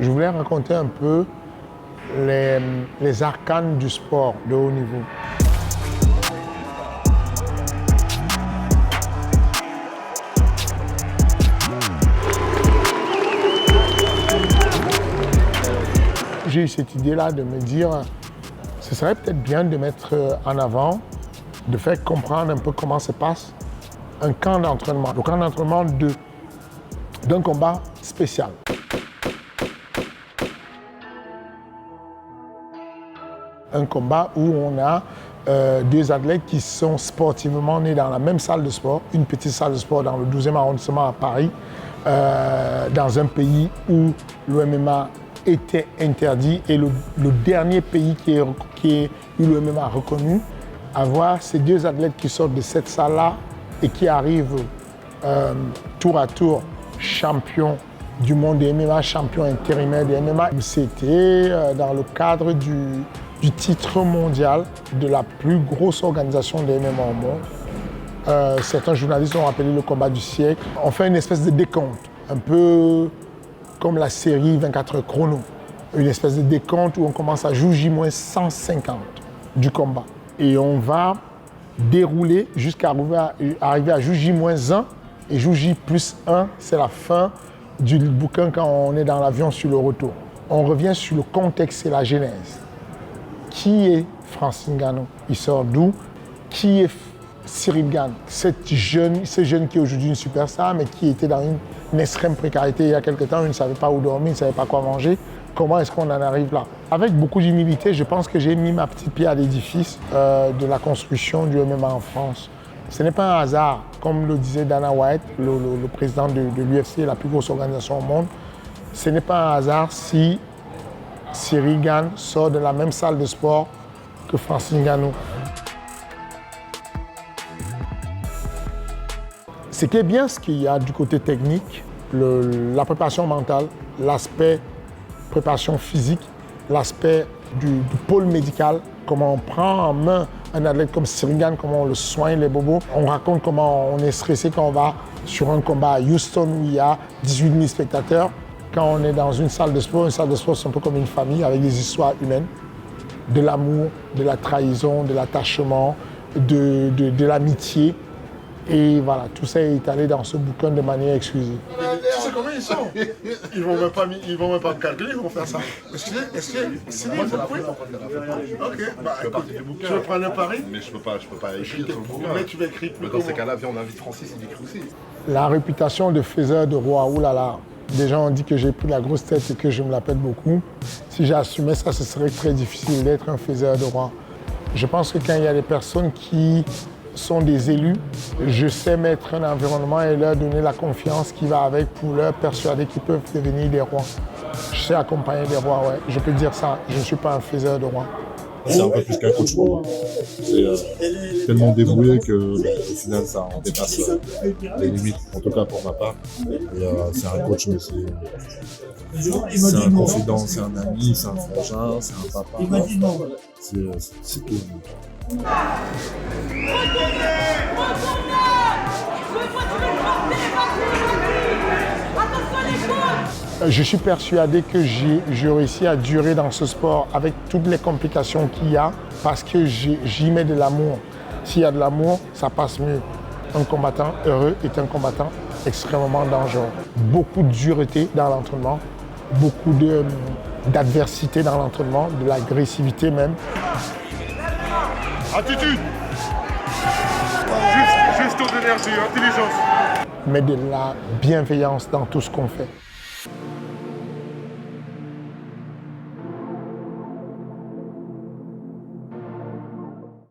Je voulais raconter un peu les arcanes du sport de haut niveau. J'ai eu cette idée-là de me dire, ce serait peut-être bien de mettre en avant, de faire comprendre un peu comment se passe un camp d'entraînement. Le camp d'entraînement d'un combat spécial. Un combat où on a deux athlètes qui sont sportivement nés dans la même salle de sport, une petite salle de sport dans le 12e arrondissement à Paris, dans un pays où le MMA était interdit et le dernier pays qui est où le MMA reconnu, avoir ces deux athlètes qui sortent de cette salle-là et qui arrivent tour à tour champions du monde des MMA, champion intérimaire des MMA. C'était dans le cadre du titre mondial de la plus grosse organisation des MMA au monde. Certains journalistes l'ont appelé le combat du siècle. On fait une espèce de décompte, un peu comme la série 24 heures chrono. Une espèce de décompte où on commence à jouer J-150 du combat. Et on va dérouler jusqu'à arriver à J-1 et J+1, c'est la fin du bouquin quand on est dans l'avion sur le retour. On revient sur le contexte et la genèse. Qui est Francis Ngannou? Il sort d'où? Qui est Cyril Gane? Ce jeune qui est aujourd'hui une superstar, mais qui était dans une extrême précarité il y a quelque temps, il ne savait pas où dormir, il ne savait pas quoi manger. Comment est-ce qu'on en arrive là? Avec beaucoup d'humilité, je pense que j'ai mis ma petite pierre à l'édifice de la construction du MMA en France. Ce n'est pas un hasard, comme le disait Dana White, le président de l'UFC, la plus grosse organisation au monde. Ce n'est pas un hasard si Cyril Gane sort de la même salle de sport que Francis Ngannou. Ce qui est bien, ce qu'il y a du côté technique, la préparation mentale, l'aspect préparation physique, l'aspect du pôle médical, comment on prend en main un athlète comme Cyril Gane, comment on le soigne, les bobos. On raconte comment on est stressé quand on va sur un combat à Houston où il y a 18 000 spectateurs. Quand on est dans une salle de sport c'est un peu comme une famille avec des histoires humaines, de l'amour, de la trahison, de l'attachement, de l'amitié. Et voilà, tout ça est étalé dans ce bouquin de manière exclusive. Tu sais combien ils sont? Ils vont même pas me calculer, ils vont faire ça. Est-ce que moi, ok, bah écoute, tu veux prendre un pari? Mais je peux pas écrire sur le bouquin. Mais tu vas écrire. Mais dans ces cas-là, viens, on invite Francis, il écrit aussi. La réputation de faiseur de roi, oulala. Des gens ont dit que j'ai pris la grosse tête et que je me la pète beaucoup. Si j'assumais ça, ce serait très difficile d'être un faiseur de roi. Je pense que quand il y a des personnes qui sont des élus, je sais mettre un environnement et leur donner la confiance qui va avec pour leur persuader qu'ils peuvent devenir des rois. Je sais accompagner des rois, ouais. Je peux dire ça, je ne suis pas un faiseur de roi. C'est un peu plus qu'un coach pour moi. C'est tellement dévoué qu'au final, ça en dépasse les limites, en tout cas pour ma part. C'est un coach, mais c'est un confident, c'est un ami, c'est un frangin, c'est un papa. C'est tout. Je suis persuadé que j'ai réussi à durer dans ce sport avec toutes les complications qu'il y a parce que j'y mets de l'amour. S'il y a de l'amour, ça passe mieux. Un combattant heureux est un combattant extrêmement dangereux. Beaucoup de dureté dans l'entraînement, beaucoup d'adversité dans l'entraînement, de l'agressivité même. Attitude! Gestion d'énergie, intelligence. Mais de la bienveillance dans tout ce qu'on fait.